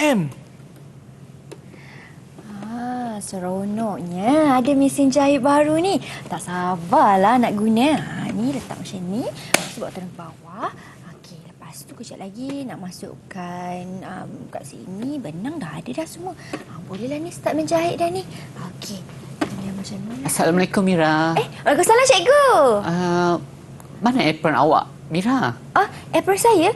KPM. Seronoknya ada mesin jahit baru ni. Tak sabarlah nak guna. Ni letak macam ni. Lepas tu bawa turun ke bawah. Okey, lepas tu kejap lagi nak masukkan kat sini. Benang dah ada dah semua. Bolehlah ni start menjahit dah ni. Okey. Macam mana? Assalamualaikum, Mira. Waalaikumsalam, cikgu. Mana apron awak, Mira? Apron saya?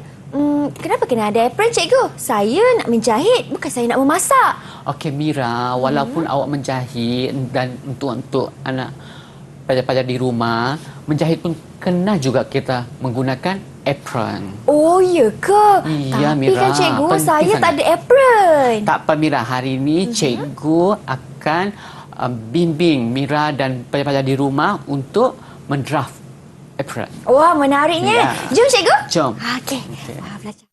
Kenapa kena ada apron, cikgu? Saya nak menjahit, bukan saya nak memasak. Okey, Mira, walaupun awak menjahit dan untuk anak pelajar-pelajar di rumah, menjahit pun kena juga kita menggunakan apron. Oh, ya ke? Iya, Tapi Mira, kan, cikgu, penting saya sangat. tak ada apron. Tak apa, Mira. Hari ini cikgu akan bimbing Mira dan pelajar-pelajar di rumah untuk mendraft apron. Wah, menariknya. Ya. Jom, cikgu. Jom. Okey. Okey. Belajar.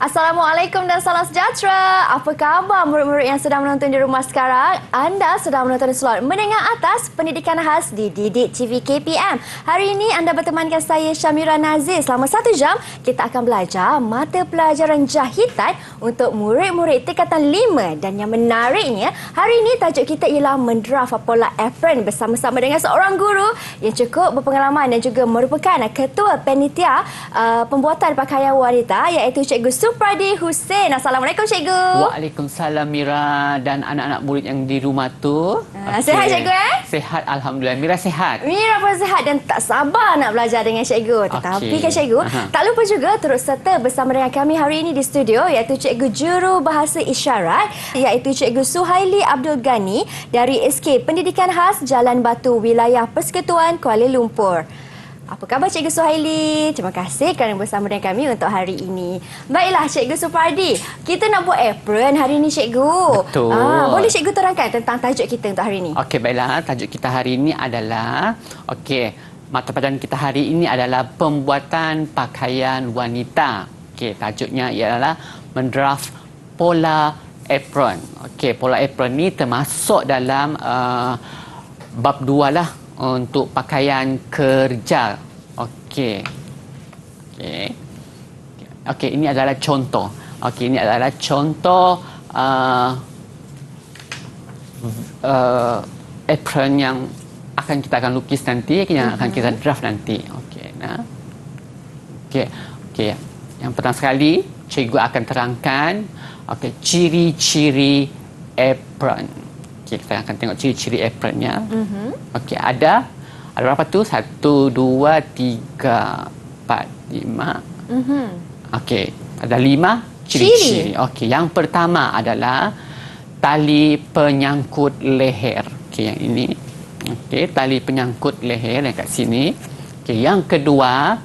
Assalamualaikum dan salam sejahtera. Apa khabar murid-murid yang sedang menonton di rumah sekarang? Anda sedang menonton slot menengah atas pendidikan khas di Didik TV KPM. Hari ini anda bertemankan saya Syamira Nazir. Selama 1 jam kita akan belajar mata pelajaran jahitan untuk murid-murid tingkatan 5. Dan yang menariknya, hari ini tajuk kita ialah mendraft pola apron bersama-sama dengan seorang guru yang cukup berpengalaman dan juga merupakan ketua panitia pembuatan pakaian wanita, iaitu Cikgu Supradi Hussein. Assalamualaikum, cikgu. Waalaikumsalam, Mira dan anak-anak murid yang di rumah tu. Sihat, cikgu? Sihat, alhamdulillah. Mira sihat. Mira pun sihat dan tak sabar nak belajar dengan cikgu. Tetapi kan, cikgu, tak lupa juga turut serta bersama dengan kami hari ini di studio, iaitu Cikgu Juru Bahasa Isyarat, iaitu Cikgu Suhaili Abdul Ghani dari SK Pendidikan Khas Jalan Batu, Wilayah Persekutuan Kuala Lumpur. Apa khabar, Cikgu Suhaili? Terima kasih kerana bersama dengan kami untuk hari ini. Baiklah, Cikgu Supradi, kita nak buat apron hari ini, cikgu. Betul. Boleh cikgu terangkan tentang tajuk kita untuk hari ini? Okey, baiklah. Tajuk kita hari ini adalah, mata pelajaran kita hari ini adalah pembuatan pakaian wanita. Okey, tajuknya ialah mendraft pola apron. Okey, pola apron ni termasuk dalam bab 2 lah, untuk pakaian kerja. Okey. Ini adalah contoh. Okey, ini adalah contoh apron yang kita akan lukis nanti, yang akan kita draft nanti. Okey. Yang pertama sekali, cikgu akan terangkan ciri-ciri apron. Okey, kita akan tengok ciri-ciri apronnya. Okey, ada berapa tu? 1, 2, 3, 4, 5. Okey, ada 5 ciri-ciri. Okey, yang pertama adalah tali penyangkut leher. Okey, yang ini. Okey, tali penyangkut leher yang kat sini. Okey, yang kedua,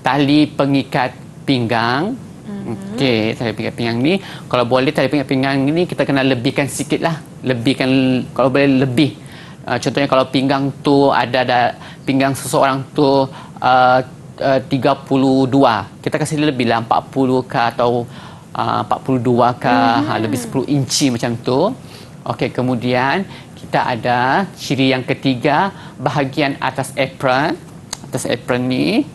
tali pengikat pinggang. Okey, tali pengikat pinggang ni, kalau boleh tali pengikat pinggang ni kita kena lebihkan sikit lah. Lebihkan, kalau boleh lebih. Contohnya kalau pinggang tu ada pinggang seseorang tu 32, kita kasih lebih lah 40 ke atau 42 ke, lebih 10 inci macam tu. Okey, kemudian kita ada ciri yang ketiga, bahagian atas apron ni.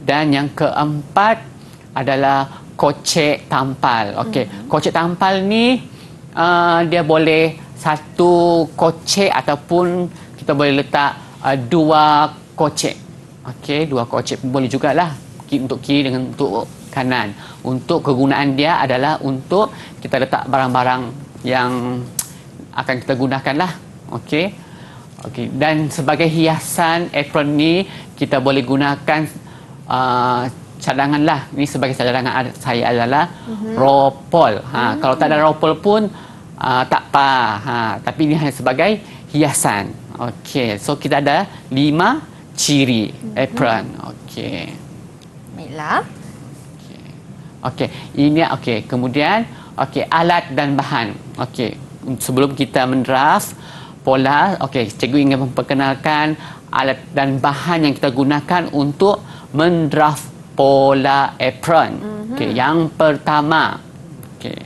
Dan yang keempat adalah kocek tampal. Okey, kocek tampal ni dia boleh satu kocek ataupun kita boleh letak 2 kocek. Okey, 2 kocek pun boleh jugalah, untuk kiri dengan untuk kanan. Untuk kegunaan dia adalah untuk kita letak barang-barang yang akan kita gunakanlah. Okey. Dan sebagai hiasan apron ni kita boleh gunakan cadangan lah. Ini sebagai cadangan saya adalah ropol. Kalau tak ada ropol pun tak apa. Tapi ini hanya sebagai hiasan. Okey. So kita ada 5 ciri apron. Okey. Baiklah. Okey, ini okey. Kemudian okey, alat dan bahan. Okey, sebelum kita mendraft pola, okey, cikgu ingin memperkenalkan alat dan bahan yang kita gunakan untuk mendraft pola apron. Okey, yang pertama, okey,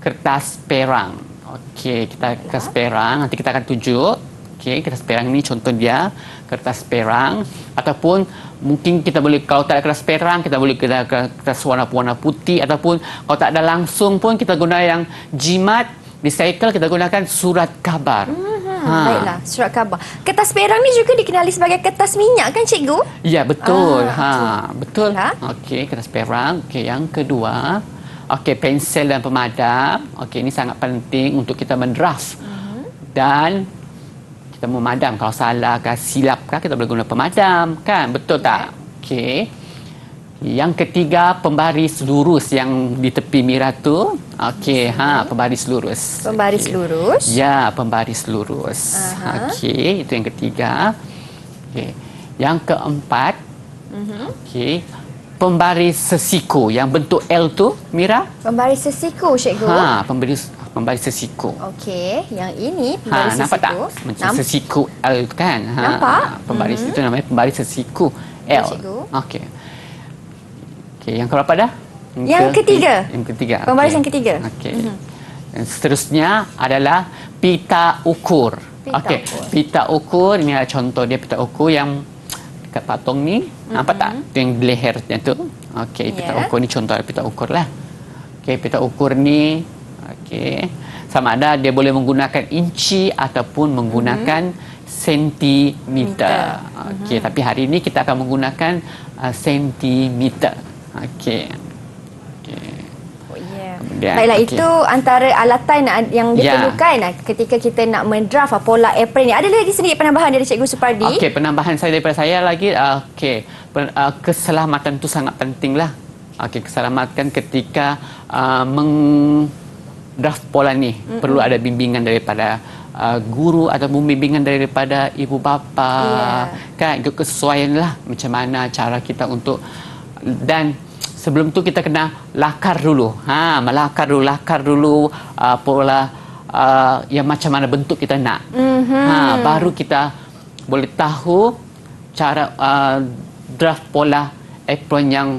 kertas perang. Okey, kertas perang, nanti kita akan tunjuk. Okey, kertas perang ni contoh dia, kertas perang, ataupun mungkin kita boleh, kalau tak ada kertas perang, kita boleh guna kertas warna putih, ataupun kalau tak ada langsung pun kita guna yang jimat, recycle, kita gunakan surat khabar. Baiklah, surat khabar. Kertas perang ni juga dikenali sebagai kertas minyak kan cikgu? Ya, betul. Okey. Betul. Ha? Okey, kertas perang. Okey, yang kedua, okey, pensel dan pemadam. Okey, ini sangat penting untuk kita mendraft. Dan kita memadam, kalau salah ke silap ke, kita boleh guna pemadam, kan? Betul tak? Okey. Yang ketiga, pembaris lurus yang di tepi Mira tu. Okey, pembaris lurus. Pembaris lurus. Ya, pembaris lurus. Okey, itu yang ketiga. Okey. Yang keempat, okey, pembaris sesiku yang bentuk L tu, Mira. Pembaris sesiku, cikgu. Pembaris sesiku. Okey, yang ini pembaris sesiku. Nampak tak? Macam sesiku L kan? Nampak? Pembaris itu namanya pembaris sesiku L. Cikgu. Okey. Okey, yang keberapa dah? Yang ketiga. Yang ketiga. Pembaris yang ketiga. Okey. Dan seterusnya adalah pita ukur. Okey, pita ukur ini adalah contoh dia, pita ukur yang dekat patung ni. Nampak tak? Itu yang di lehernya tu. Okey, pita ukur ni contoh pita ukur lah. Okey, pita ukur ni sama ada dia boleh menggunakan inci ataupun menggunakan sentimeter. Okey, tapi hari ini kita akan menggunakan sentimeter. Okey. Baiklah, itu antara alatan yang diperlukan ketika kita nak mendraft pola apron ni. Ada lagi sedikit penambahan dari Cikgu Supardi? Okey, penambahan daripada saya lagi, keselamatan itu sangat pentinglah. Okey, keselamatan ketika draft pola ni perlu ada bimbingan daripada guru ataupun bimbingan daripada ibu bapa, kan, itu kesesuaian lah macam mana cara kita untuk, dan sebelum tu kita kena lakar dulu, lakar dulu pola yang macam mana bentuk kita nak, baru kita boleh tahu cara draft pola apron yang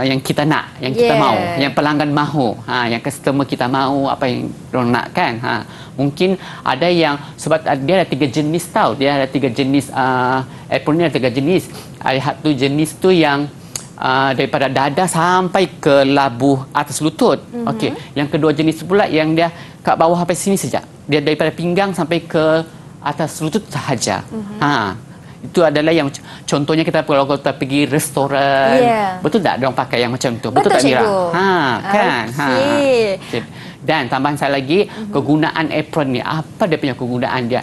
yang kita nak, yang kita mahu, yang pelanggan mahu, yang customer kita mahu, apa yang diorang nak, kan. Mungkin ada yang, sebab dia ada 3 jenis tau, dia ada 3 jenis apron ni, ada 3 jenis. Ada satu jenis tu yang daripada dada sampai ke labuh atas lutut. Okey, yang kedua jenis pula yang dia kat bawah sampai sini saja. Dia daripada pinggang sampai ke atas lutut sahaja. Itu adalah yang contohnya kita kalau kita pergi restoran, betul tak dia orang pakai yang macam tu? Betul tak, Mira? Kan. Okay. Dan tambahan saya lagi, kegunaan apron ni, apa dia punya kegunaan dia?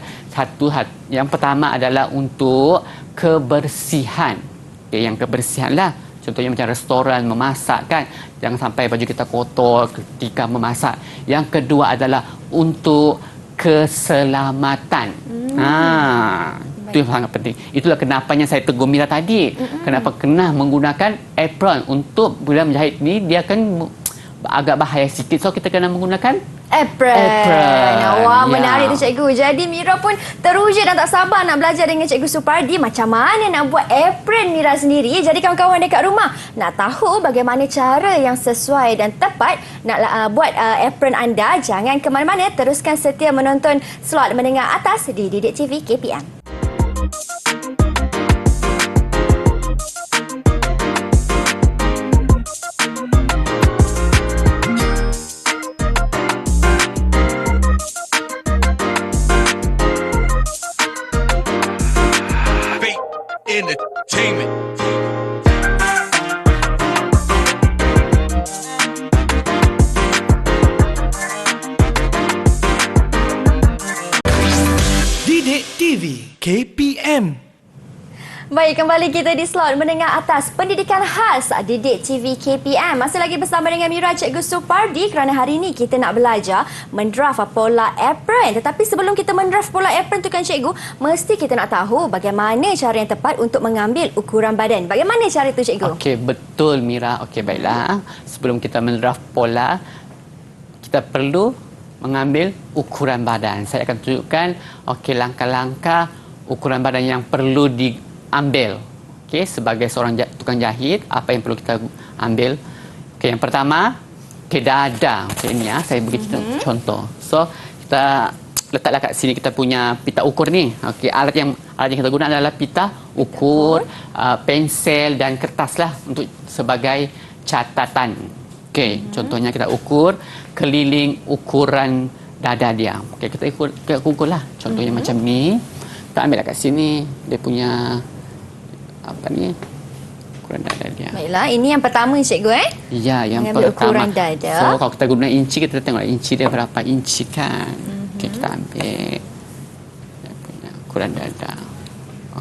Yang pertama adalah untuk kebersihan. Okay, yang kebersihan lah. Contohnya macam restoran, memasak, kan, jangan sampai baju kita kotor ketika memasak. Yang kedua adalah untuk keselamatan. Itu yang sangat penting. Itulah kenapanya saya tegur Mira tadi. Kenapa kena menggunakan apron untuk bila menjahit ni, dia akan agak bahaya sikit. So kita kena menggunakan apron. Wah, menarik tu cikgu. Jadi Mira pun teruja dan tak sabar nak belajar dengan Cikgu Supardi macam mana nak buat apron Mira sendiri. Jadi kawan-kawan dekat rumah nak tahu bagaimana cara yang sesuai dan tepat nak buat apron anda, jangan ke mana-mana, teruskan setia menonton slot menengah atas di Didik TV KPM. Entertainment. Didik TV KPM. Baik, kembali kita di slot menengah atas pendidikan khas Didik TV KPM. Masih lagi bersama dengan Mira Cikgu Supardi kerana hari ini kita nak belajar mendraft pola apron. Tetapi sebelum kita mendraft pola apron tu kan Cikgu, mesti kita nak tahu bagaimana cara yang tepat untuk mengambil ukuran badan. Bagaimana cara itu Cikgu? Okey, betul Mira. Okey, baiklah. Sebelum kita mendraft pola, kita perlu mengambil ukuran badan. Saya akan tunjukkan langkah-langkah ukuran badan yang perlu diambil. Okey, sebagai seorang tukang jahit, apa yang perlu kita ambil? Okey, yang pertama, dada. Okey, ini saya beri contoh. So, kita letaklah kat sini kita punya pita ukur ni. Okey, alat yang kita guna adalah pita ukur, pensel dan kertas lah untuk sebagai catatan. Okey, contohnya kita ukur keliling ukuran dada dia. Okey, kita ukur lah. Contohnya macam ni. Kita ambil kat sini dia punya ukuran dada dia. Baiklah, ini yang pertama Cikgu Ya, yang mengambil pertama. ukuran dada. So, kalau kita guna inci, kita tengok inci dia berapa inci kan. Okey, kita ambil dia punya ukuran dada.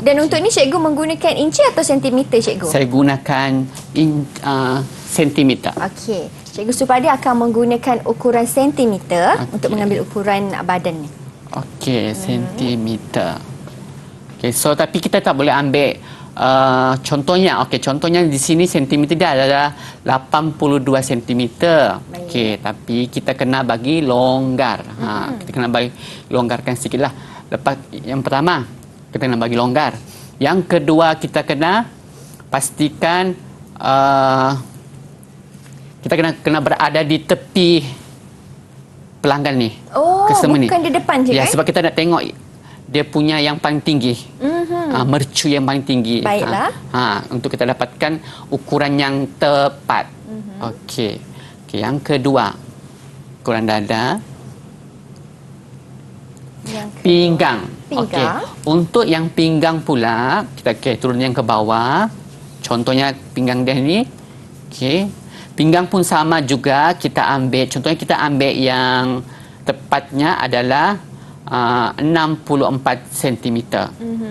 Dan untuk ni Cikgu menggunakan inci atau sentimeter Cikgu? Saya gunakan sentimeter. Okey, Cikgu Supardi akan menggunakan ukuran sentimeter untuk mengambil ukuran badan ni. Okey, sentimeter. Okey, so tapi kita tak boleh ambil contohnya. Okey, contohnya di sini sentimeter dia adalah 82 sentimeter. Okey, tapi kita kena bagi longgar. Kita kena bagi longgarkan sikitlah. Lepas yang pertama, kita kena bagi longgar. Yang kedua, kita kena pastikan kita kena berada di tepi pelanggan ni. Oh, bukan ni. Di depan je ya, sebab kita nak tengok dia punya yang paling tinggi. Mercu yang paling tinggi. Baiklah. Untuk kita dapatkan ukuran yang tepat. Okey. Yang kedua, ukuran dada. Pinggang. Okey. Untuk yang pinggang pula, kita turun yang ke bawah. Contohnya pinggang dia ni. Okey. Pinggang pun sama juga kita ambil. Contohnya kita ambil yang tepatnya adalah 64 cm.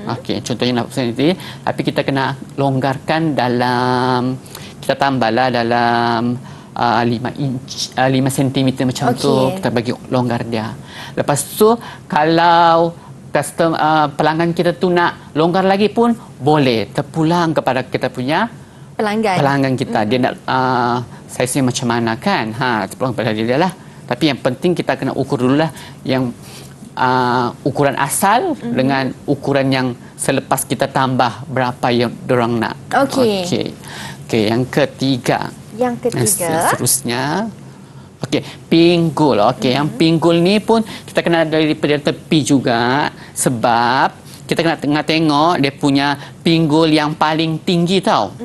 Okey, contohnya 64 cm. Tapi kita kena longgarkan dalam, kita tambahlah dalam 5 cm macam tu. Kita bagi longgar dia. Lepas tu, kalau pelanggan kita tu nak longgar lagi pun boleh. Terpulang kepada kita punya pelanggan kita. Dia nak saiznya macam mana kan. Terpulang kepada dia lah. Tapi yang penting kita kena ukur dululah yang ukuran asal dengan ukuran yang selepas kita tambah berapa yang dorang nak. Okey, yang ketiga. Seterusnya. Okey, pinggul. Okey, yang pinggul ni pun kita kena daripada tepi juga sebab kita kena tengok dia punya pinggul yang paling tinggi tau.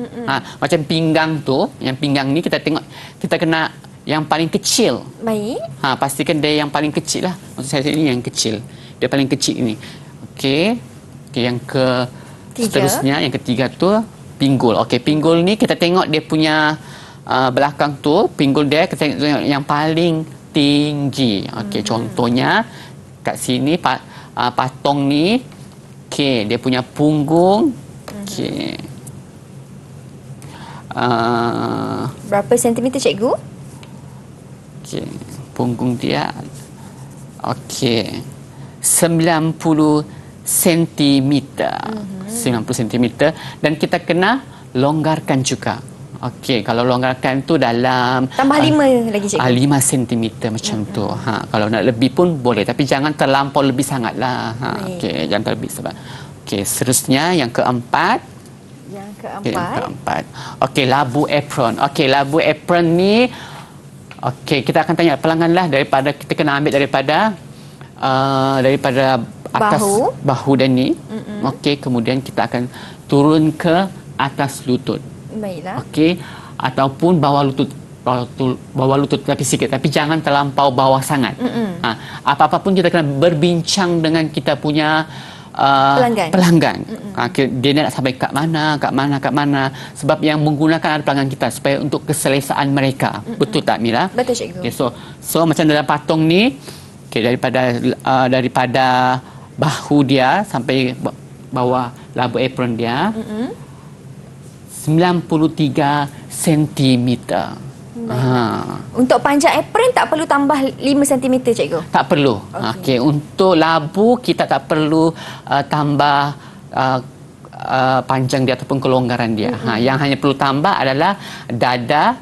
Macam pinggang tu, yang pinggang ni kita tengok, kita kena yang paling kecil. Baik. Pastikan dia yang paling kecil lah. Maksud saya ini yang kecil. Dia paling kecil ini. Okey. Yang seterusnya, yang ketiga tu pinggul. Okey, pinggul ni kita tengok dia punya belakang tu, pinggul dia kita tengok yang paling tinggi. Okey, contohnya kat sini patung ni. Okey, dia punya punggung. Okey. Berapa sentimeter Cikgu? Okey, punggung dia. Okey. 90 cm. 90 cm dan kita kena longgarkan juga. Okey, kalau longgarkan tu dalam tambah 5 lagi Cikgu. 5 cm macam tu. Kalau nak lebih pun boleh tapi jangan terlampau lebih sangatlah. Okey, jangan terlebih sebab. Okey, seterusnya yang keempat. Okey, labu apron. Okey, labu apron ni okey, kita akan tanya pelanggan lah daripada kita kena ambil daripada atas bahu dan ni. Okey, kemudian kita akan turun ke atas lutut. Baiklah. Okey, ataupun bawah lutut tapi sikit, tapi jangan terlampau bawah sangat. Apa-apa pun kita kena berbincang dengan kita punya pelanggan. Dia nak sampai kat mana sebab yang menggunakan ada pelanggan kita supaya untuk keselesaan mereka. Betul tak Mira? Betul Cikgu. Okay, so macam dalam patung ni, daripada bahu dia sampai bawah labu apron dia 93 cm. Untuk panjang apron tak perlu tambah 5 cm, cikgu? Tak perlu. Okey, untuk labu kita tak perlu tambah panjang dia ataupun kelonggaran dia. Yang hanya perlu tambah adalah dada,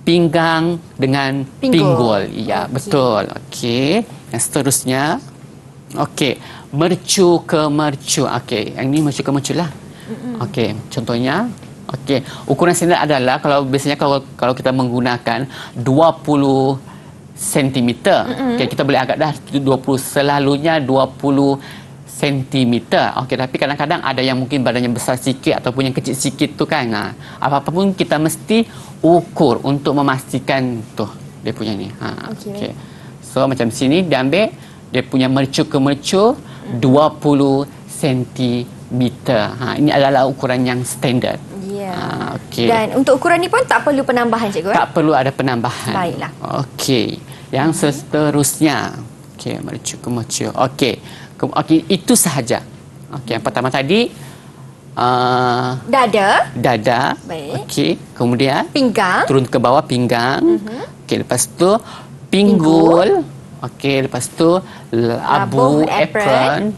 pinggang dengan pinggul. Ya, betul. Okey. Yang seterusnya, okey, mercu ke mercu. Okey, yang ini mercu ke mercu lah. Okey, contohnya, okey, ukuran standard adalah biasanya kalau kita menggunakan 20 cm. Okey, kita boleh agak dah 20, selalunya 20 cm. Okey, tapi kadang-kadang ada yang mungkin badannya besar sikit ataupun yang kecil sikit tu kan. Apa-apa pun kita mesti ukur untuk memastikan tu dia punya ni. Okey. So macam sini dia ambil dia punya mercu ke mercu 20 cm. Ini adalah ukuran yang standard. Okay. Dan untuk ukuran ni pun tak perlu penambahan, cikgu? Tak perlu ada penambahan. Baiklah. Okey. Yang seterusnya. Okey, mercu ke mercu. Okey. Okey, itu sahaja. Okey, yang pertama tadi dada. Baik. Okey, kemudian pinggang. Turun ke bawah pinggang. Okey, lepas tu pinggul. Okey, lepas tu labu apron.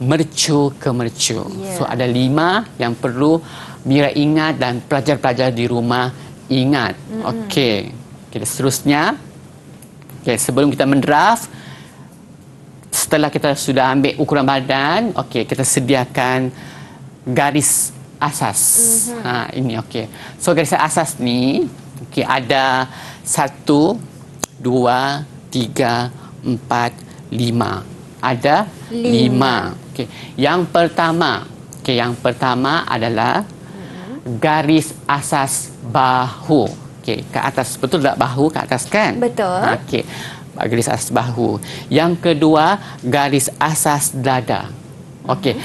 Mercu ke mercu. So ada 5 yang perlu Mira ingat dan pelajar-pelajar di rumah ingat. Okey. Okay, seterusnya. Okey, sebelum kita mendraft, setelah kita sudah ambil ukuran badan, okey, kita sediakan garis asas. Ini okey. So garis asas ni okey ada 1 2 3 4 5. Ada 5. Okey. Yang pertama adalah garis asas bahu. Okey, ke atas, betul tak bahu ke atas kan? Betul. Okey. Garis asas bahu. Yang kedua, garis asas dada. Okey,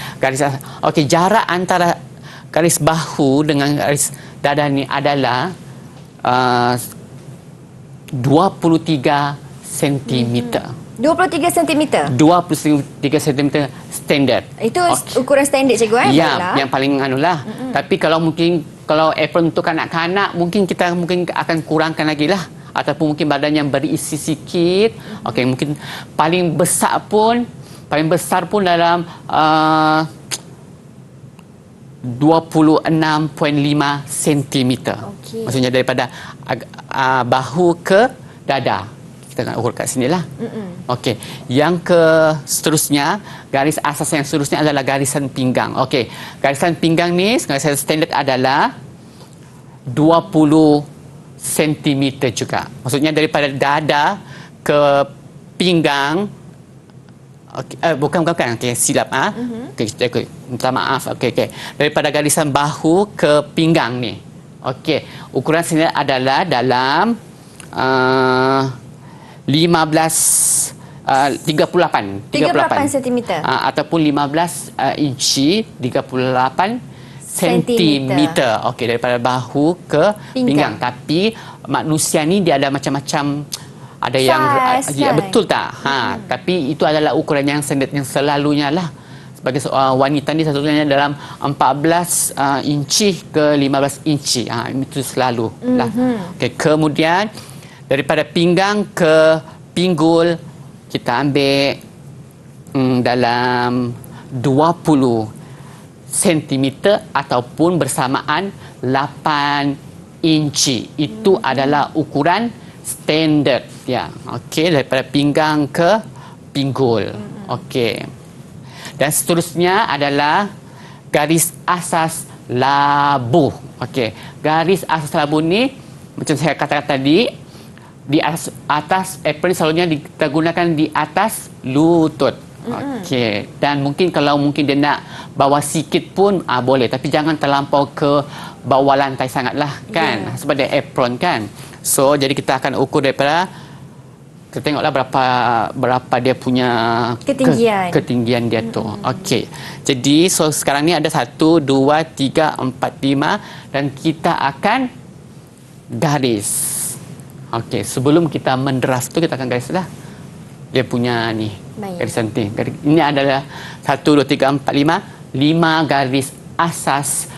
jarak antara garis bahu dengan garis dada ni adalah 23 cm. 23 cm? 23 cm standard. Itu ukuran standard, cikgu? Ya, yang paling anulah. Tapi kalau apron untuk kanak-kanak, mungkin kita akan kurangkan lagi lah. Ataupun mungkin badan yang berisi sikit. Okey, mungkin paling besar pun dalam 26.5 cm. Maksudnya daripada bahu ke dada. Kita nak ukur kat sini lah. Okey. Yang seterusnya, garis asas yang seterusnya adalah garisan pinggang. Okey. Garisan pinggang ni, garisan standard adalah 20 cm juga. Maksudnya daripada dada ke pinggang. Bukan. Okey, silap. Okey, minta maaf. Okey. Daripada garisan bahu ke pinggang ni. Okey. Ukuran standard adalah dalam 38 cm ataupun 15 inci 38 cm. Okey, daripada bahu ke pinggang. Tapi manusia ni dia ada macam-macam, ada yang kan? Betul tak? Tapi itu adalah ukuran yang standard yang selalunya lah. Sebagai wanita ni satunya dalam 14 inci ke 15 inci. Itu selalu lah. Okey, kemudian daripada pinggang ke pinggul kita ambil dalam 20 cm ataupun bersamaan 8 inci. Itu adalah ukuran standard ya. Okey, daripada pinggang ke pinggul. Okey. Dan seterusnya adalah garis asas labu. Okey. Garis asas labu ni macam saya katakan tadi, di atas apron selalunya kita gunakan di atas lutut. Okey. Dan kalau dia nak bawah sikit pun boleh, tapi jangan terlampau ke bawah lantai sangatlah kan. Sebab dia apron kan. So jadi kita akan ukur daripada, kita tengoklah berapa dia punya ketinggian dia tu. Okey. Jadi sekarang ni ada 1 2 3 4 5 dan kita akan garis. Okey, sebelum kita mendraft tu kita akan garis lah dia punya ni. Garisan ni. Ini adalah 1 2 3 4 5 5 garis asas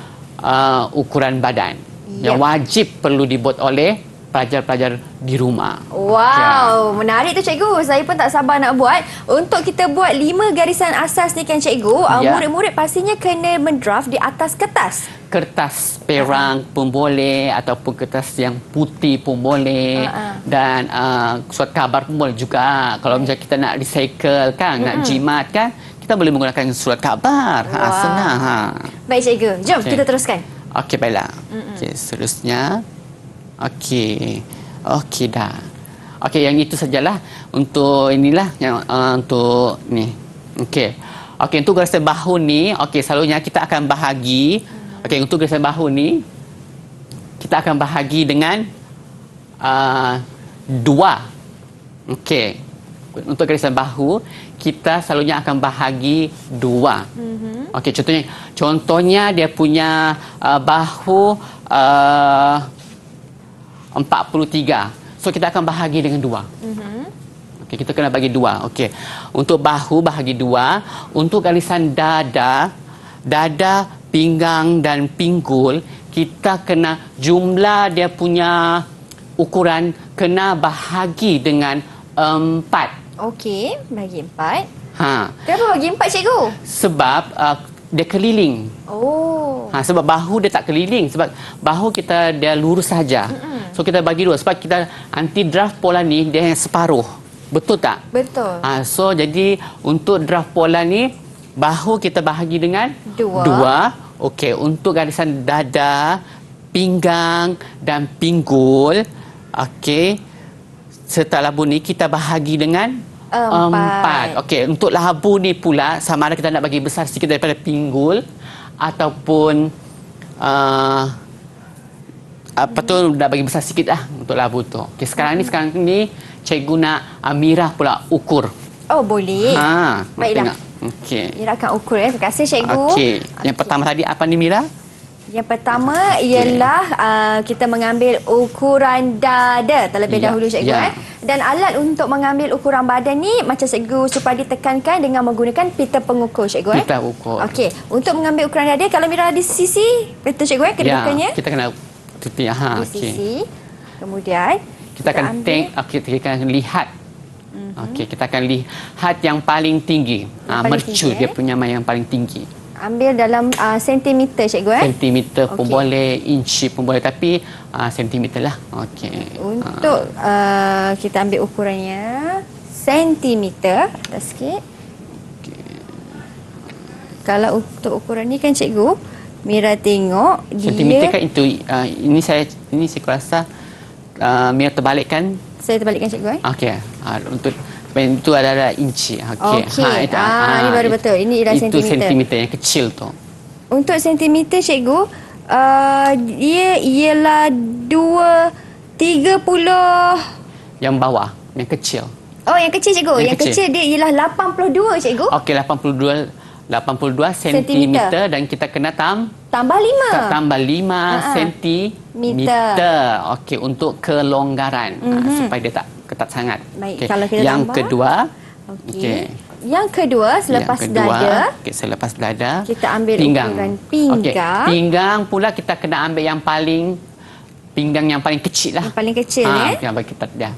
ukuran badan yang wajib perlu dibuat oleh pelajar-pelajar di rumah. Wow, menarik tu cikgu. Saya pun tak sabar nak buat. Untuk kita buat 5 garisan asas ni kan cikgu, murid-murid pastinya kena mendraft di atas kertas. Kertas perang pun boleh ataupun kertas yang putih pun boleh dan surat khabar pun boleh juga. Kalau misalnya kita nak recycle kan, nak jimat kan, kita boleh menggunakan surat khabar. Senang. Baik cikgu, jom kita teruskan. Okey, baiklah. Okey, seterusnya. Okey dah. Okey, yang itu sajalah untuk inilah yang untuk ni. Okey, untuk garisan bahu ni, selalunya kita akan bahagi. Untuk garisan bahu ni kita akan bahagi dengan 2. Untuk garisan bahu kita selalunya akan bahagi 2. Contohnya dia punya bahu 43. So kita akan bahagi dengan 2. Kita kena bagi 2. Untuk bahu bahagi 2. Untuk garisan dada, pinggang dan pinggul, kita kena jumlah dia punya ukuran kena bahagi dengan 4. Bagi 4. Kenapa bagi 4 cikgu? Sebab dia keliling. Sebab bahu dia tak keliling. Sebab bahu kita dia lurus saja. So kita bagi 2. Sebab kita anti draft pola ni dia yang separuh. Betul tak? Betul. So jadi untuk draft pola ni bahu kita bahagi dengan 2. Untuk garisan dada, pinggang dan pinggul, serta labu ni kita bahagi dengan 4. Untuk labu ni pula sama ada kita nak bagi besar sikit daripada pinggul ataupun nak bagi besar sikit lah untuk labu tu. Sekarang ni cikgu nak Mira pula ukur. Boleh. Baiklah. Mira akan ukur ya. Terima kasih cikgu. Yang pertama tadi apa ni Mira? Yang pertama ialah kita mengambil ukuran dada terlebih dahulu cikgu. Dan alat untuk mengambil ukuran badan ni macam cikgu Supradi tekankan dengan menggunakan pita pengukur cikgu. Pita ukur. Untuk mengambil ukuran dada, kalau Mira di sisi, betul cikgu kedudukannya? Kita kena tutup. Di sisi. Kemudian kita akan kita akan lihat. Kita akan lihat yang paling tinggi. Mercu dia punya yang paling tinggi. Ambil dalam sentimeter cikgu. Sentimeter pun boleh, inci pun boleh, tapi sentimeter lah. Untuk kita ambil ukurannya sentimeter atas sikit. Kalau untuk ukuran ni kan cikgu, Mira tengok dia sentimeter kan itu ini saya rasa Mira terbalikkan. Saya terbalikkan cikgu. Untuk itu adalah inci. Ini baru betul. Ini ialah itu sentimeter. Sentimeter yang kecil tu. Untuk sentimeter cikgu, dia ialah 30 yang bawah, yang kecil. Yang kecil cikgu. Yang kecil dia ialah 82 cikgu. 82 sentimeter dan kita kena tambah 5 sentimeter. Untuk kelonggaran supaya dia tak ketat sangat. Baik, kalau kita yang tambah, kedua. Yang kedua selepas dada. Selepas dada kita ambil pinggang. Ukuran pinggang. Pinggang pula kita kena ambil yang paling pinggang yang paling kecil lah. Yang paling kecil yang bagi kita dah.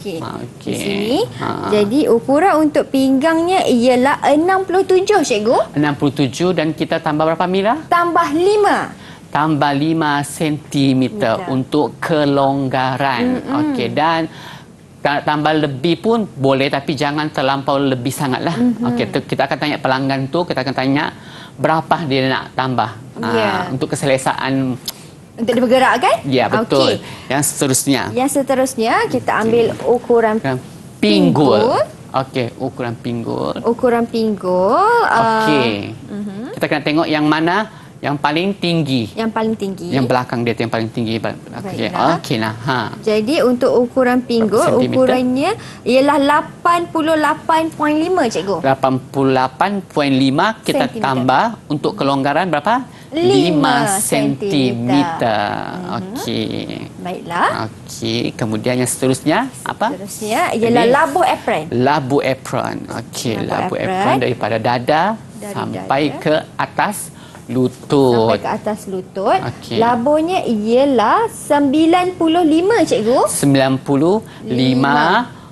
Di sini. Jadi ukuran untuk pinggangnya ialah 67 cikgu. 67 dan kita tambah berapa Mira? Tambah 5. Tambah 5 cm untuk kelonggaran. Dan tambah lebih pun boleh tapi jangan terlampau lebih sangatlah. Kita akan tanya pelanggan tu, kita akan tanya berapa dia nak tambah. Untuk keselesaan untuk dia bergerak kan? Ya, betul. Yang seterusnya kita ambil ukuran pinggul. Ukuran pinggul. Ukuran pinggul. Kita kena tengok yang mana yang paling tinggi. Yang paling tinggi. Yang belakang dia tu yang paling tinggi. Jadi untuk ukuran pinggul, ukurannya ialah 88.5 cikgu. 88.5 kita tambah untuk kelonggaran berapa? 5 cm. Baiklah. Kemudian yang seterusnya apa? Seterusnya ialah labuh apron. Labuh apron. Labuh apron daripada dada sampai ke atas lutut. Sampai ke atas lutut. Okey. Labuhnya ialah 95, cikgu. 95.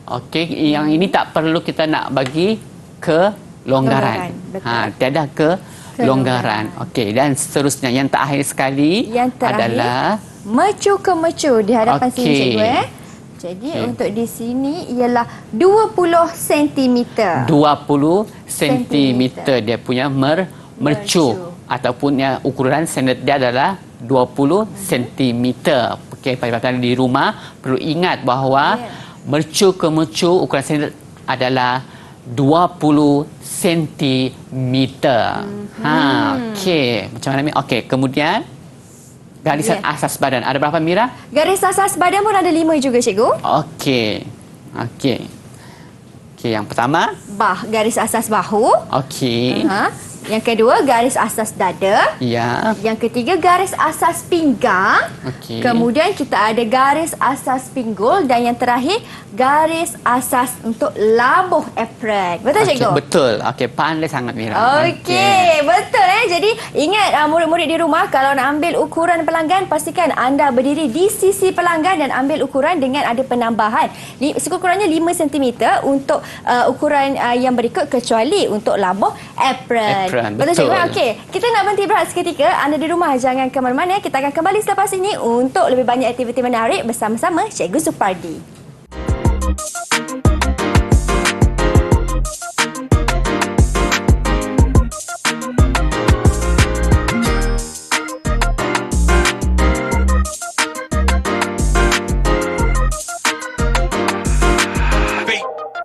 Okey, yang ini tak perlu kita nak bagi ke longgaran. Betul. Tiada ke longgaran. Okey, dan seterusnya yang terakhir sekali adalah mercu ke mercu di hadapan sini, cikgu. Jadi untuk di sini ialah 20 cm. 20 cm dia punya mercu ataupun yang ukuran standard dia adalah 20 cm. Okey, pada di rumah perlu ingat bahawa mercu ke mercu ukuran standard adalah 20 cm. Okey, macam mana ni? Okey, kemudian garisan asas badan. Ada berapa, Mira? Garis asas badan pun ada 5 juga, cikgu. Okey. Okey, yang pertama. Garis asas bahu. Okey. Yang kedua, garis asas dada. Ya. Yang ketiga, garis asas pinggang. Okey. Kemudian kita ada garis asas pinggul. Dan yang terakhir, garis asas untuk labuh apron. Betul, cikgu? Betul. Okey, pandai sangat, Mira. Okey, betul. Jadi ingat murid-murid di rumah, kalau nak ambil ukuran pelanggan, pastikan anda berdiri di sisi pelanggan dan ambil ukuran dengan ada penambahan. Sekurang-kurangnya 5 cm untuk ukuran yang berikut, kecuali untuk labuh apron. Betul, cikgu? Okey, kita nak berhenti berehat seketika. Anda di rumah jangan ke mana-mana. Kita akan kembali selepas ini untuk lebih banyak aktiviti menarik bersama-sama Cikgu Supardi.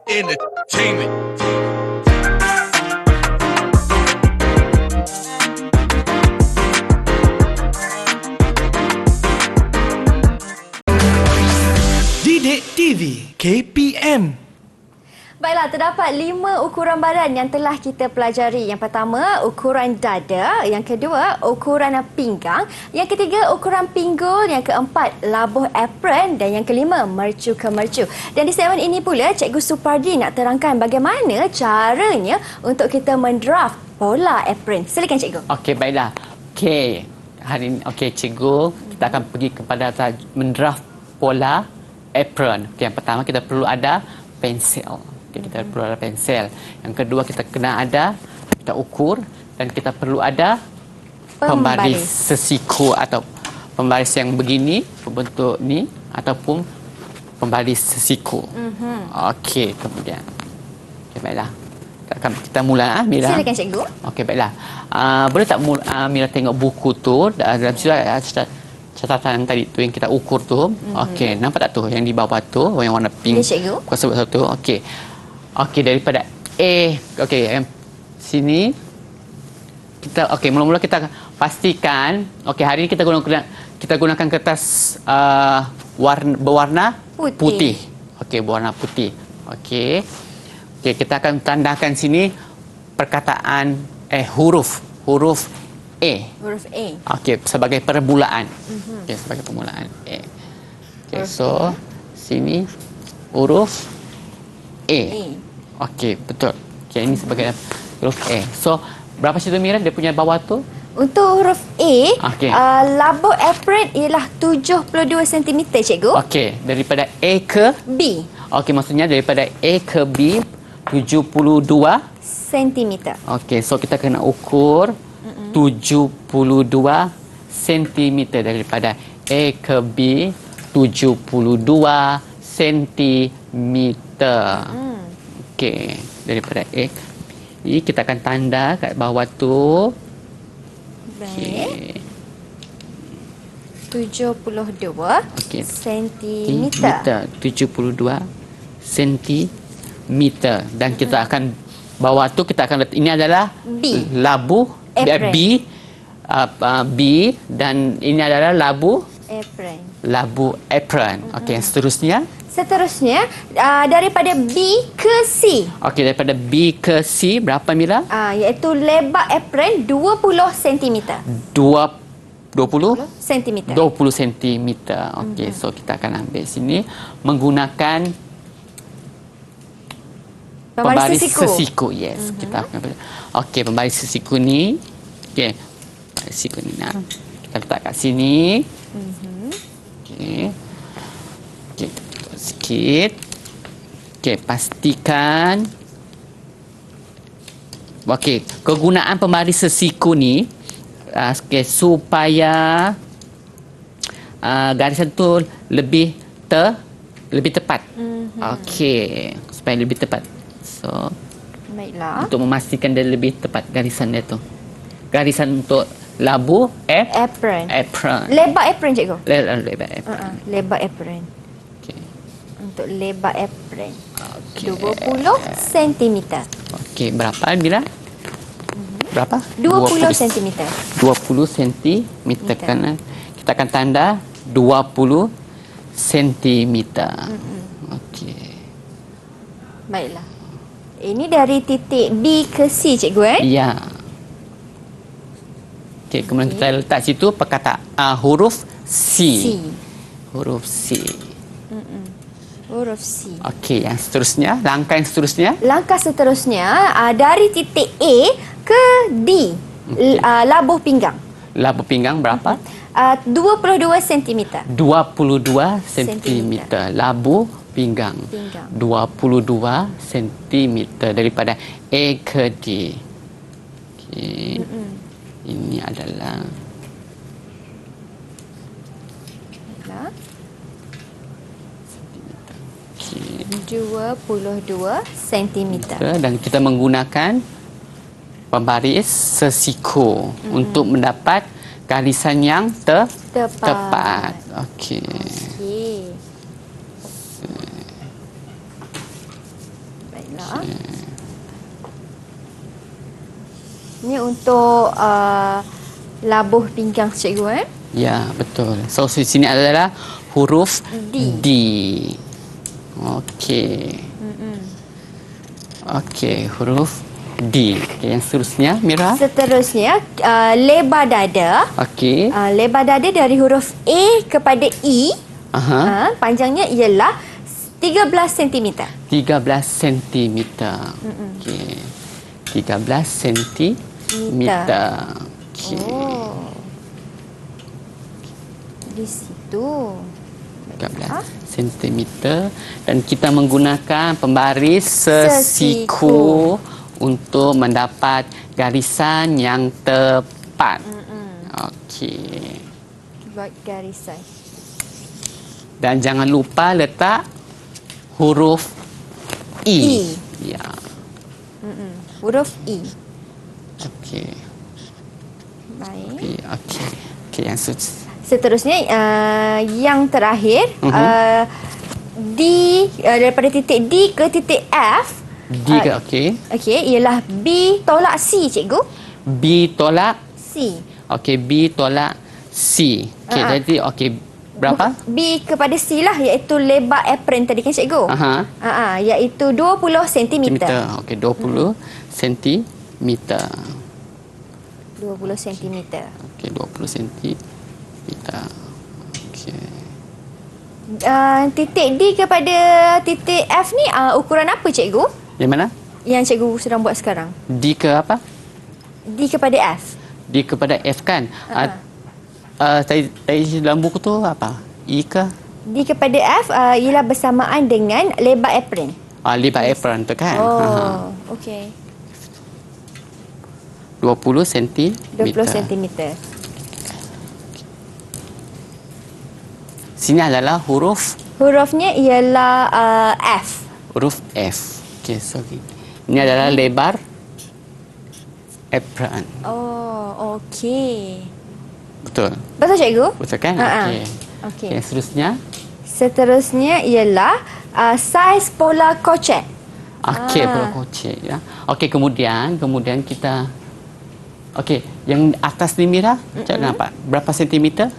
Entertainment. Didik TV KPM. Baiklah, terdapat 5 ukuran badan yang telah kita pelajari. Yang pertama, ukuran dada. Yang kedua, ukuran pinggang. Yang ketiga, ukuran pinggul. Yang keempat, labuh apron. Dan yang kelima, mercu ke mercu. Dan di segmen ini pula, Cikgu Supardi nak terangkan bagaimana caranya untuk kita mendraft pola apron. Silakan, Cikgu. Okey, baiklah. Okey, hari ini, Cikgu, kita akan pergi kepada mendraft pola apron. Yang pertama, kita perlu ada pensel. Kita perlu ada pensel. Yang kedua, kita ukur, dan kita perlu ada pembaris sesiku atau pembaris yang begini, berbentuk ni, ataupun pembaris sesiku. Okey, kemudian. Okey, baiklah. Kita mula, Mira. Silakan, Cikgu. Okey, baiklah. Boleh tak Mira tengok buku tu? Dalam situ catatan tadi tu yang kita ukur tu. Okey, nampak tak tu yang di bawah tu, yang warna pink? Ya, Cikgu. Kuasa buat satu. Okey. Okey, daripada A. Okey, sini kita mula-mula kita pastikan hari ini kita gunakan kertas berwarna putih. Okey, berwarna putih. Okey, kita akan tandakan sini perkataan huruf A. Huruf A. Okey, sebagai permulaan. Okey, sebagai permulaan A. Okey, so sini huruf A. Okey, betul. Okey, ini sebagai huruf A. So, berapa situ, Mira, dia punya bawah tu? Untuk huruf A, labuh apron ialah 72 cm, Cikgu. Okey, daripada A ke B. Okey, maksudnya daripada A ke B 72 cm. Okey, so kita kena ukur 72 cm daripada A ke B 72 cm. Okey, daripada A. Ini kita akan tanda kat bawah tu. Baik. 72 cm. 72 cm. Dan kita akan bawah tu kita akan ini adalah B. Labuh apron. B dan ini adalah labuh apron. Okey, seterusnya daripada B ke C. Okey, daripada B ke C berapa, Mira? Iaitu lebar apron 20 cm. 20 cm. 20 cm. Okey, so kita akan ambil sini menggunakan pembaris sesiku. Yes, kita akan. Okey, pembaris sesiku ni. Okey. siku ni nak. Kita letak kat sini. Okey. Okey, sikit. Okey, pastikan. Okey, kegunaan pembaris sesiku ni okay, supaya garisan tu lebih tepat. Okey, supaya lebih tepat. So, Baiklah. untuk memastikan dia lebih tepat garisan dia tu. Garisan untuk labu Apron. apron. Lebar apron, cikgu. Lebar apron. Lebar apron. Okey. Untuk lebar apron. Okey. 20 cm. Okey, berapa Mira? Berapa? 20 cm. 20 cm kan. Kita akan tanda 20 cm. Okey. Baiklah. Ini dari titik B ke C, cikgu Ya. Okey, kemudian kita letak situ perkataan huruf C. Huruf C. Huruf C. Okey, yang seterusnya, langkah yang seterusnya. Langkah seterusnya dari titik A ke D. Labuh pinggang. Labu pinggang berapa? 22 cm. 22 cm. Labu pinggang. 22 cm daripada A ke D. Okey. Ini adalah okey. 22 cm. Dan kita menggunakan pembaris sesiku untuk mendapat garisan yang tepat. Okey. Okey. Baiklah. Ini untuk labuh pinggang, cikgu. Ya, betul. So, di sini adalah huruf D. Okey. Okey, huruf D. Okay, yang seterusnya, Mira? Seterusnya, lebar dada. Okey. Lebar dada dari huruf A kepada E. Panjangnya ialah 13 cm. 13 cm. Okey. 13 cm. Okey. Oh. Di situ. 13 cm. Dan kita menggunakan pembaris sesiku untuk mendapat garisan yang tepat. Okey. Buat garisan. Dan jangan lupa letak huruf E. Ya. Huruf E. Okey. Baik. Okey. Okey, yang Seterusnya, yang terakhir, D, daripada titik D ke titik F. D ke okey. Okey, ialah B tolak C, cikgu. B tolak C. okey, B tolak C. Okey, jadi okey berapa? B kepada C lah, iaitu lebar apron tadi kan, cikgu. Iaitu 20 cm. Okey, 20 cm. 20 cm. Okey, 20 cm. Okey. Titik D kepada titik F ni ukuran apa, cikgu? Yang mana? Yang cikgu sedang buat sekarang. D ke apa? D kepada F. D kepada F kan? Tadi dalam buku tu apa? E ke? D kepada F ialah bersamaan dengan lebar apron. Lebar apron tu kan? Okey. 20 cm. 20 cm. Sini adalah Hurufnya ialah F. Huruf F. Okey, sorry. Ini adalah lebar apron. Oh, okey. Betul. Betul, cikgu? Betul kan? Okey. Okey. Yang seterusnya? Seterusnya ialah saiz pola kocek. Okey, pola kocek ya. Okey, kemudian kita okey, yang atas ni Mira, cak nampak berapa sentimeter?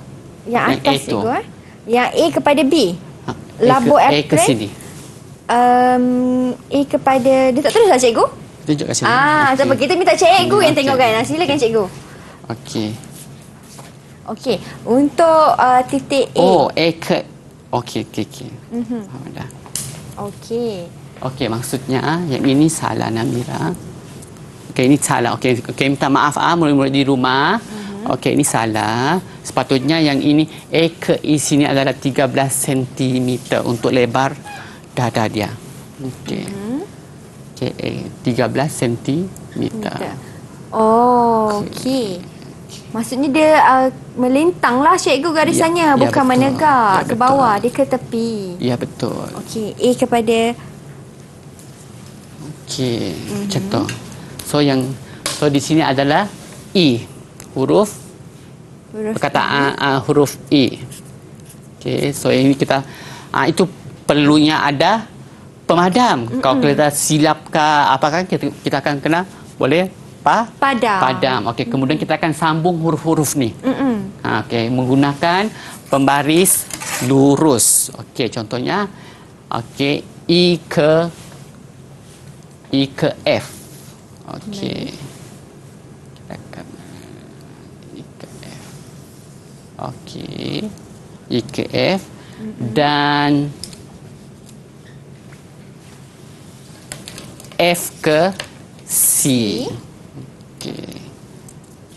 Yang atas, A tu. cikgu. Yang A kepada B. Labu A apron. ke sini. A kepada, dia tak tulis lah, cikgu? Tunjuk kat sini. Tak apa, kita minta cikgu yang tengok kan. Silakan, cikgu. Okey. Okey, untuk titik A. A ke. Okey. Dah. Okey. Okey, maksudnya yang ini salah Namira. Okey, ini salah. Okey, minta maaf murid-murid di rumah. Okey, ini salah. Sepatutnya yang ini A ke E sini adalah 13 cm untuk lebar dada dia. Okey. Okey, 13 cm. Oh, okey. Maksudnya dia melintang lah cikgu garisannya, Ya, bukan betul. menegak Ya, ke betul. bawah, dia ke tepi. Ya, betul. Okey, A kepada Okey, macam tu. So di sini adalah E, huruf perkataan huruf E. Okey, so ini kita itu perlunya ada pemadam. Kalau kita silap ke apa kan kita akan kena boleh padam. Okey, kemudian kita akan sambung huruf-huruf ni. Okey, menggunakan pembaris lurus. Okey, contohnya okey E ke F. Okey. Kita akan E ke F. Okey. E ke F dan F ke C. Okey.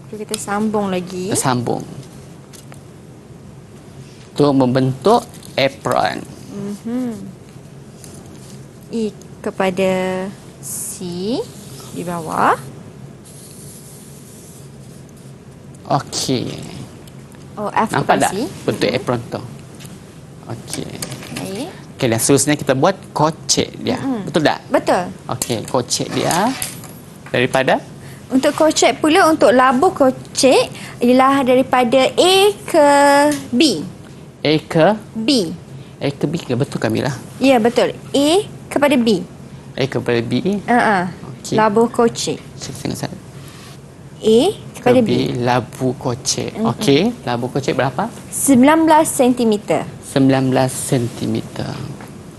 kita sambung lagi. Kita sambung. Untuk membentuk apron. E kepada C di bawah. Okey. Oh, F Nampak kepada tak C. bentuk apron tu? Okey. Baik. Okey, dan seterusnya kita buat kocek dia. Betul tak? Betul. Okey, kocek dia daripada Untuk kocek pula, untuk labuh kocek ialah daripada A ke B. A ke B. B ke betul Kamila? Ya, betul. A kepada B. A kepada B. Okey. Labuh kocek. Saya tengok saya. A kepada B. Labu kocek. Okey, labu kocek berapa? 19 cm. 19 cm.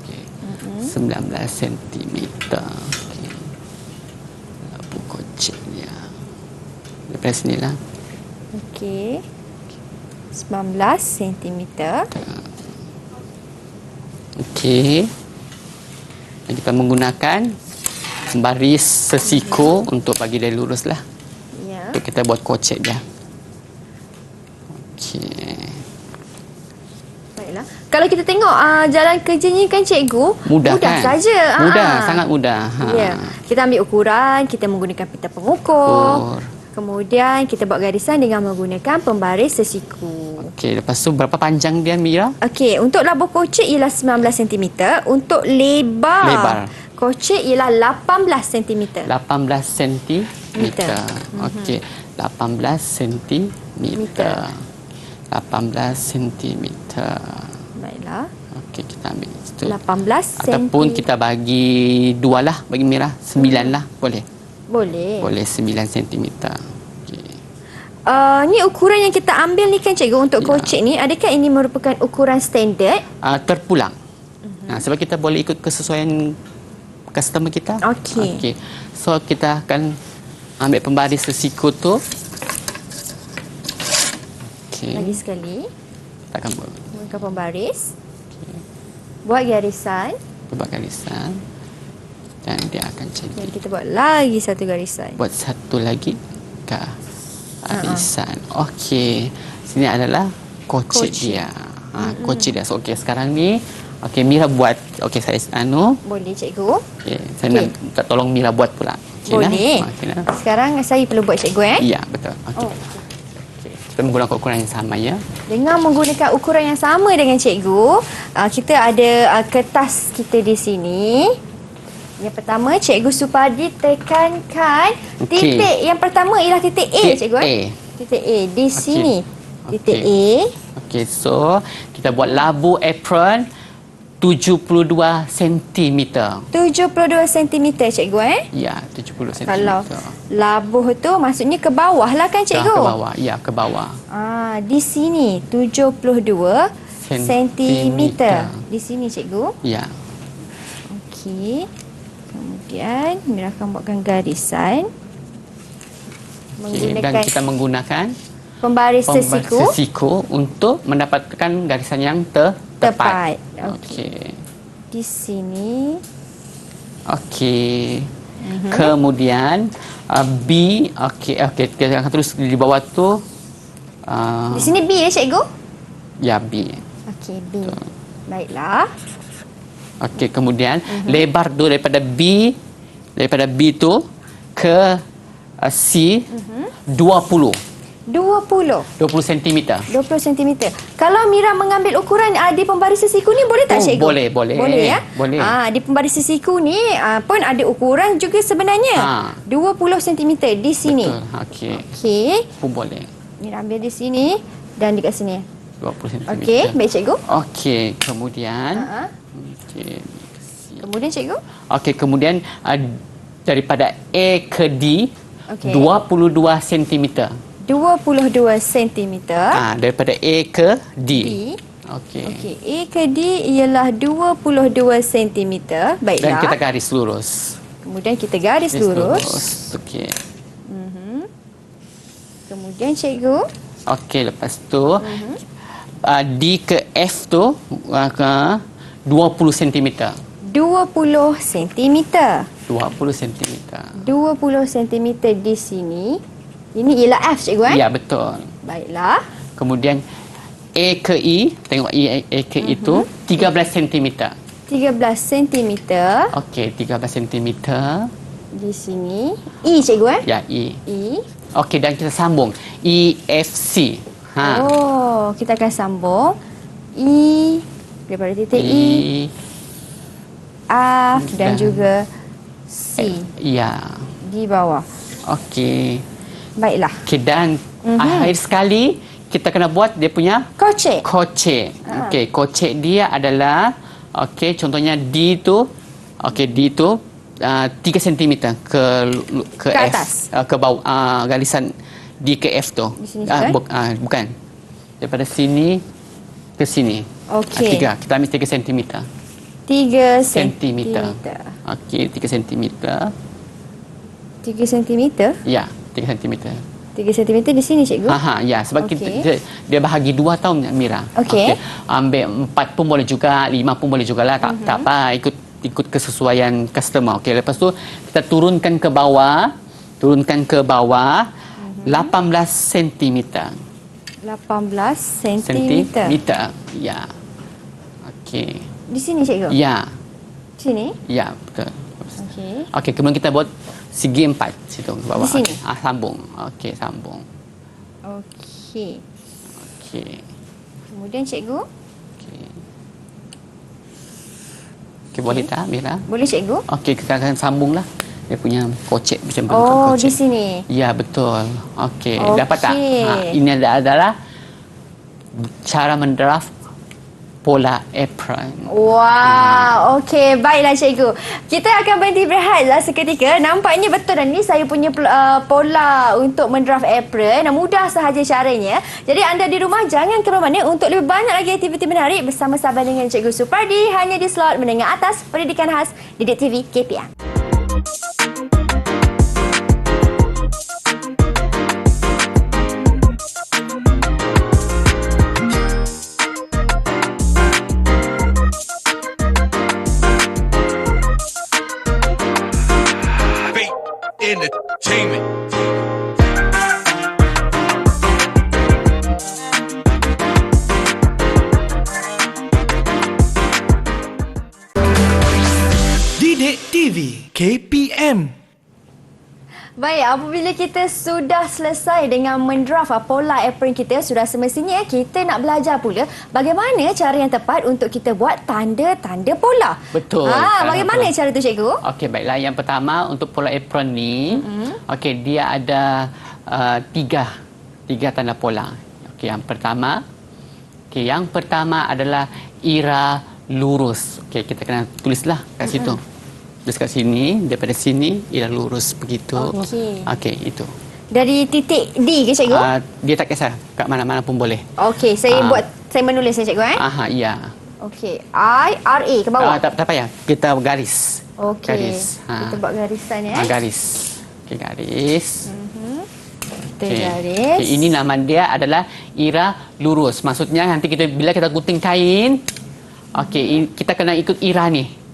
Okey. 19 cm. Okey. Labu kocek dia. Daripada sinilah. Okey. 19 cm. Okey. Dan kita menggunakan baris sesiku untuk bagi dia lurus lah. Ya. Untuk kita buat kocek dia. Okey. Baiklah. Kalau kita tengok jalan kerjanya kan cikgu, Mudah kan? saja. Mudah, sangat mudah. Ya. Kita ambil ukuran, kita menggunakan pita pengukur. Kemudian kita buat garisan dengan menggunakan pembaris sesiku. Okey, lepas tu berapa panjang dia Mira? Okey, untuk labuh kocek ialah 19 cm. Untuk lebar kocek ialah 18 cm. 18 cm. Okey, 18 cm. 18 cm. Baiklah. Okey, kita ambil situ. 18 cm. Ataupun kita bagi 2 lah, bagi Mira. 9 lah, boleh. Boleh. Boleh 9 cm. Okey. Ni ukuran yang kita ambil ni kan cikgu untuk kocek ni, adakah ini merupakan ukuran standard? Terpulang. Sebab kita boleh ikut kesesuaian customer kita. Okey. Okey. So kita akan ambil pembaris sesiku tu. Okey. Lagi sekali. Kita akan buat Menggunakan pembaris. Buat garisan. buat garisan. Dan dia akan Dan jadi. kita buat lagi satu garisan. Buat satu lagi garisan. Okey. Sini adalah kocek dia. Kocek dia. So okey, sekarang ni okey Mira buat. Okey, saya Boleh cikgu. okey, saya nak minta tolong Mira buat pula. Okay, Boleh. Okay, Sekarang saya perlu buat cikgu Ya, betul. Okey. Okey. Kita menggunakan ukuran yang sama ya. Dengan menggunakan ukuran yang sama dengan cikgu, kita ada kertas kita di sini. Yang pertama, Cikgu Supardi tekankan titik yang pertama ialah titik A, cikgu. Titik A di sini. Titik A. Okey, so kita buat labu apron 72 cm. 72 cm, cikgu. Ya, 70 cm. Kalau labuh tu maksudnya ke bawah lah kan, cikgu? Ke bawah. Ya, ke bawah. Di sini 72 cm. Di sini, cikgu. Ya. Okey. Kemudian Mira akan buatkan garisan Dan kita menggunakan pembaris sesiku untuk mendapatkan garisan yang tepat. Okey. Di sini. Okey. Kemudian B, okey, kita akan terus di bawah tu Di sini B ya cikgu? Ya, B. Okey, B. Baiklah. Okey, kemudian lebar tu daripada B tu ke C 20 cm. 20 cm. Kalau Mira mengambil ukuran di pembaris siku ni boleh tak cikgu? Boleh. Boleh ya? Boleh. Di pembaris siku ni pun ada ukuran juga sebenarnya. 20 cm di sini. Betul. Okey. Okey. Pun boleh. Mira ambil di sini dan dekat sini. 20 cm. Okey, baik cikgu. Okey, kemudian okey. Kemudian cikgu? Okey, kemudian daripada A ke D Okey. 22 cm. 22 cm. Daripada A ke D. Okey. Okey, A ke D ialah 22 cm. Baiklah. Dan kita garis lurus. Kemudian kita garis lurus. Okey. Kemudian cikgu? Okey, lepas tu D ke F tu 20 cm. 20 cm. 20 cm. 20 cm di sini. Ini ialah F cikgu Ya, betul. Baiklah. Kemudian A ke E, tengok A ke E tu 13 cm. 13 cm Okey, 13 cm. di sini. E cikgu Ya, E. E. Okey, dan kita sambung E, F, C. Oh, kita akan sambung E daripada titik E, F dan juga C Ya. di bawah. Okey. Baiklah. Okey, dan akhir sekali kita kena buat dia punya Kocek. kocek. Okey, kocek dia adalah contohnya D tu D tu 3 cm ke F, atas. ke bawah garisan D ke F tu. Di sini juga? Bukan. Daripada sini ke sini. Okey. Kita ambil 3 cm. 3 cm. Okey, 3 cm. 3 cm? Ya, 3 cm. 3 cm di sini cikgu? Ya, sebab Okey. dia bahagi 2 tau Mira. Okey. Ambil 4 pun boleh juga, 5 pun boleh jugalah. Tak apa, ikut kesesuaian customer. Okey, lepas tu kita turunkan ke bawah 18 cm. 18 cm. Ya. Okey. Di sini cikgu? Ya. Sini? Ya, betul. Okey. Okey, kemudian kita buat segi 4 situ ke bawah. Di sini? Okey. Sambung. Okey, sambung. Okey. Okey. Kemudian cikgu? Okey, boleh tak Mira? Boleh cikgu? Okey, kita akan sambunglah. Dia punya kocek macam Oh, kocek. di sini. Ya, betul. Okey, Okey. dapat tak? Ini adalah cara mendraft pola apron. Wow, okey. Baiklah cikgu. Kita akan berhenti berehatlah seketika. Nampaknya betul dan ni saya punya pola untuk mendraft apron. Mudah sahaja caranya. Jadi anda di rumah jangan ke mana-mana untuk lebih banyak lagi aktiviti menarik bersama-sama dengan Cikgu Supardi hanya di slot menengah atas Pendidikan Khas Didik TV KPM. Entertainment. Didik TV KPM. Baik, apabila kita sudah selesai dengan mendraft pola apron kita, sudah semestinya kita nak belajar pula bagaimana cara yang tepat untuk kita buat tanda-tanda pola. Betul. Bagaimana cara tu cikgu? Okey, baiklah. Yang pertama untuk pola apron ni, okey, dia ada tiga tanda pola. Okey, yang pertama adalah ira lurus. Okey, kita kena tulislah kat situ. Terus kat sini, daripada sini ira lurus begitu. Okey, itu. Dari titik D ke cikgu? Dia tak kisah, kat mana-mana pun boleh. Okey, saya menulis ya cikgu Ya. Okey, I-R-A ke bawah. Tak payah. Kita garis. Okey. Garis. Kita buat garisan ya. Garis. Okey, garis. Kita garis. Okay, ini nama dia adalah ira lurus. Maksudnya nanti bila kita gunting kain, kita kena ikut ira ni.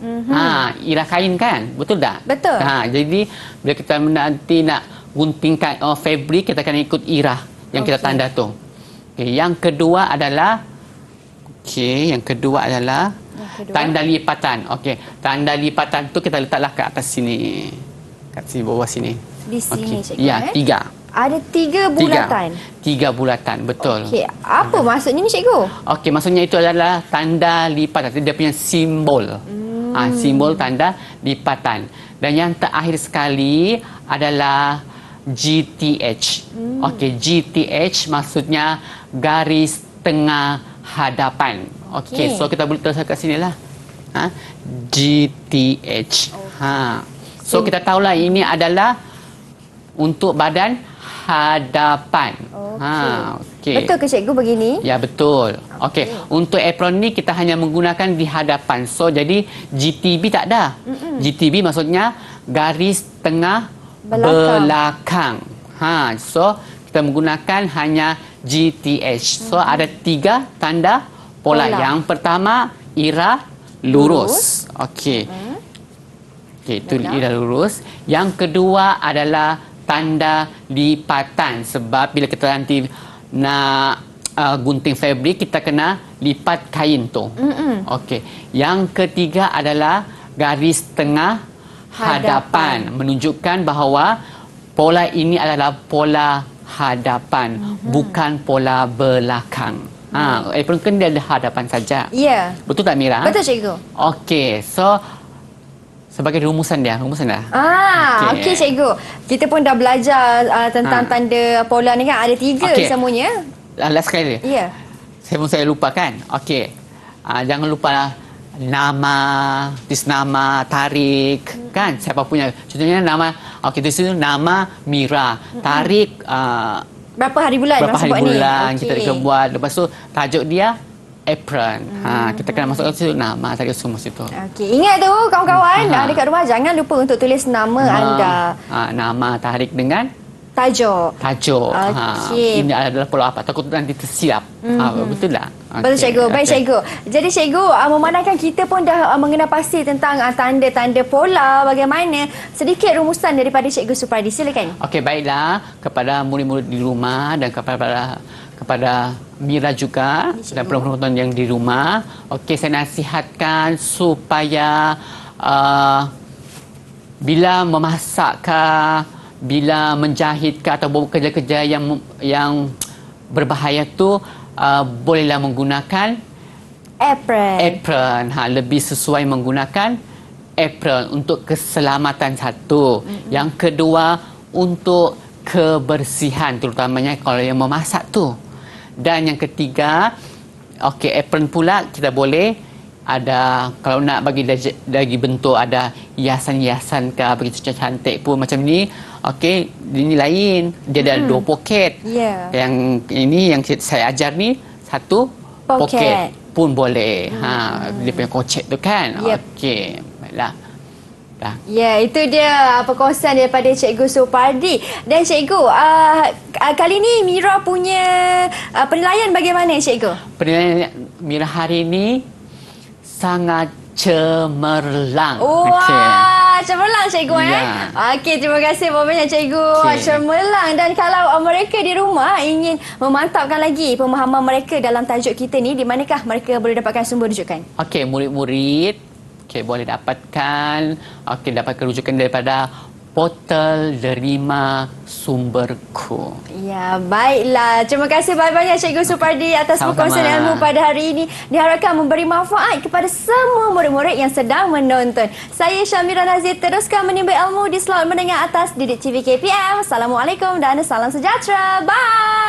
Ira kain kan? Betul tak? Betul. Jadi bila kita nanti nak gunting kain fabric, kita kena ikut ira yang kita tanda tu. Okay, yang kedua adalah tanda lipatan. Okey, tanda lipatan tu kita letaklah kat atas sini. Kat sini bawah sini. Di sini, cikgu. Ya, 3. Ada 3 bulatan. 3 bulatan, betul. Okey, apa maksudnya ni, cikgu? Okey, maksudnya itu adalah tanda lipatan. Dia punya simbol. Simbol tanda lipatan. Dan yang terakhir sekali adalah GTH. Okey, GTH maksudnya garis tengah hadapan. Okey, so kita boleh tulis kat sini lah. GTH. So kita tahulah ini adalah untuk badan hadapan. Okay. Betul ke cikgu begini? Ya, betul. Okey, untuk apron ni kita hanya menggunakan di hadapan. So jadi GTB tak ada. GTB maksudnya garis tengah belakang. So kita menggunakan hanya GTH. So ada 3 tanda pola. Yang pertama ira lurus. Okey. Itu ira lurus. Yang kedua adalah tanda lipatan, sebab bila kita nanti nak gunting fabrik, kita kena lipat kain tu. Okey. Yang ketiga adalah garis tengah hadapan, menunjukkan bahawa pola ini adalah pola hadapan, bukan pola belakang. Apron kan dia ada hadapan saja. Ya. Betul tak, Mira? Betul, cikgu. Okey, so sebagai rumusan dah. Okey, cikgu. Kita pun dah belajar tentang tanda pola ni kan. Ada 3 semuanya. Last sekali. Ya. Saya lupa kan. Okey. Jangan lupa nama, tulis nama, tarikh, kan? Siapa punya. Contohnya nama, tulis itu nama Mira. Tarikh, berapa hari bulan kita akan buat. Lepas tu tajuk dia apron. Kita kena masukkan situ nama, tarikh semua situ. Okey, ingat tu kawan-kawan, dekat rumah jangan lupa untuk tulis nama anda. Nama, tarikh dengan tajuk. Ini adalah pola apa? Takut nanti tersilap. Betul tak? Betul, cikgu. Baik, cikgu. Jadi cikgu, memandangkan kita pun dah mengenal pasti tentang tanda-tanda pola, bagaimana, sedikit rumusan daripada Cikgu Supardi. Silakan. Okey, baiklah. Kepada murid-murid di rumah dan kepada Mira juga dan penonton yang di rumah, okey, saya nasihatkan supaya bila memasak, bila menjahit atau buat kerja-kerja yang berbahaya tu, bolehlah menggunakan apron. Lebih sesuai menggunakan apron untuk keselamatan satu. Yang kedua, untuk kebersihan, terutamanya kalau yang memasak tu. Dan yang ketiga, apron pula kita boleh ada, kalau nak bagi bentuk, ada hiasan-hiasan ke begitu cantik pun macam ni. Okey, ini lain. Dia ada 2 poket. Yang ini yang saya ajar ni, 1 poket pun boleh. Dia punya kocek tu kan. Okey, baiklah. Ya, itu dia perkongsian daripada Cikgu Supardi. Dan cikgu, kali ni Mira punya penilaian bagaimana, cikgu? Penilaian Mira hari ini sangat cemerlang. Cemerlang, cikgu. Okey, terima kasih banyak, cikgu. Cemerlang. Dan kalau mereka di rumah ingin memantapkan lagi pemahaman mereka dalam tajuk kita ni, di manakah mereka boleh dapatkan sumber rujukan? Okey, murid-murid boleh dapatkan rujukan daripada portal Derima Sumberku. Ya, baiklah. Terima kasih banyak Cikgu Supardi atas perkongsian ilmu pada hari ini. Diharapkan memberi manfaat kepada semua murid-murid yang sedang menonton. Saya Syamira Nazir, teruskan menimba ilmu di slot menengah atas Didik TV KPM. Assalamualaikum dan salam sejahtera. Bye.